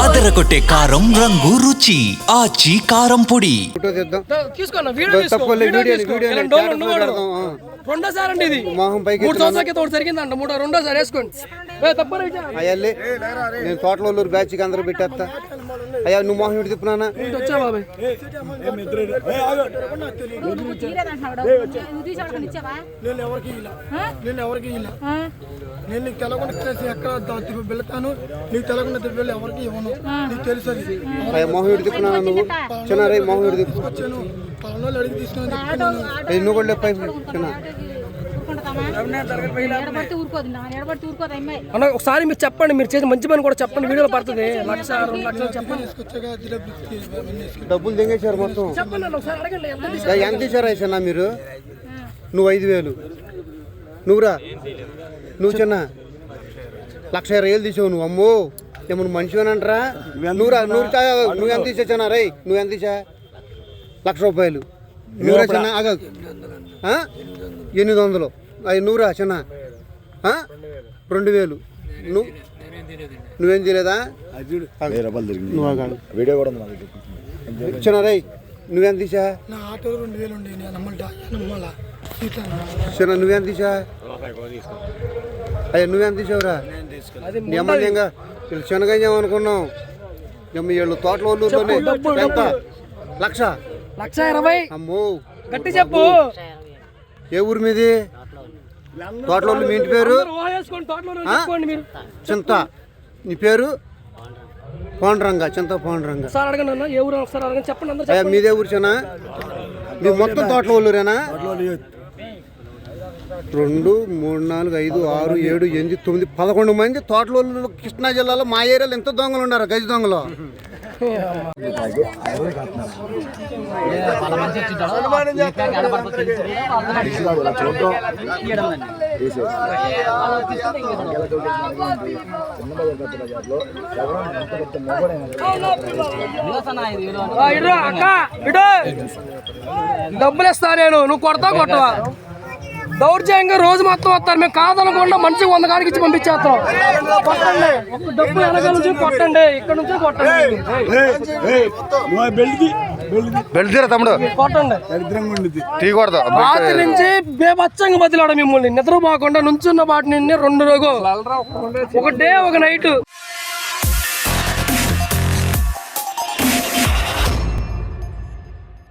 అదరగొట్టే కారం రంగు రుచి ఆచి కారం పొడి. రెండోసారి అండి ఇది 3 సంవత్సరాల క్రితం ఒకటి జరిగిందంట రెండోసారి వేసుకోండి. అయ్యా నేను తోటలూరు బ్యాచ్ కి అందరూ పెట్టేస్తా. అయ్యా నువ్వు మోహన్ విడి తిప్పునా వచ్చా బాబాయ్ నేను నీకు తెలకుండా ఎక్కడ వెళ్తాను, నీకు తెలకుండా తిప్పి ఎవరికి ఇవ్వను, నీకు తెలుసు. మోహన్ విడి తిప్పునా నువ్వు చిన్న మోహన్ విడి తిప్పుకొచ్చాను పలానోళ్ళు అడిగి తీసుకుని నువ్వు కూడా చిన్న అన్న ఒకసారి మీరు చెప్పండి, మీరు చేసిన మంచి పని కూడా చెప్పండి, వీడియోలో పడుతుంది. 1,00,000 2 లక్షలు చెప్పండి. డబ్బులు దింగేశారు మొత్తం. చెప్పండి ఒకసారి అడగండి ఎంత ఇచ్చారు అయినా మీరు? నువ్వు 5,000 నువ్వురా నువ్వు చిన్న 1,20,000 తీసావు నువ్వు. అమ్మో ఏమన్నా మనిషివేనంటరా నువ్వురా నువ్వు ఎంత తీసేచ్చానా రై? నువ్వు ఎంత తీసా? 1,00,000 రూపాయలు నువ్వురా చిన్న. 800 అవి నువ్వురా చిన్న 2,000 నువ్వేం తీయలేదా? చిన్న రై నువ్వెంత తీసా? చిన్న నువ్వెంత తీసా? అయ్యా నువ్వెంత తీసావురా? నెమ్మదిగా శనగయ్యాం అనుకున్నాం. వీళ్ళు తోటల ఊళ్ళోనే ఎంత 1,20,000. అమ్మో గట్టి చెప్పు. ఏ ఊరు మీది? తోటల మీ ఇంటి పేరు చింత. నీ పేరు పాండురంగ, చింత పాండురంగ. మీదే ఊరు చిన్న? మీ మొత్తం తోటల ఊళ్ళురేనా? 2, 3, 4, 5, 6, 7, 8, 9, 11 మంది తోటల ఊళ్ళు కృష్ణా జిల్లాలో. మా ఏరియాలో ఎంత దొంగలు ఉన్నారు, గజ దొంగలు. డబ్బులు ఇస్తా నేను, నువ్వు కొడతా కొట్టవా? దౌర్జన్యంగా రోజు మొత్తం వస్తారు. మేము కాదనకుండా మంచిగా 100 కాడికి ఇచ్చి పంపించేస్తాం. కొట్టండి, డబ్బులు వెనక నుంచి కొట్టండి, ఇక్కడ నుంచి కొట్టండి. తమ్ముడు కొట్టండి. రాత్రి నుంచి బేబచ్చంగా బదిలాడ మిమ్మల్ని నిద్ర పోకుండా నుంచున్న వాటిని 2 రోజులు, 1 డే 1 నైట్.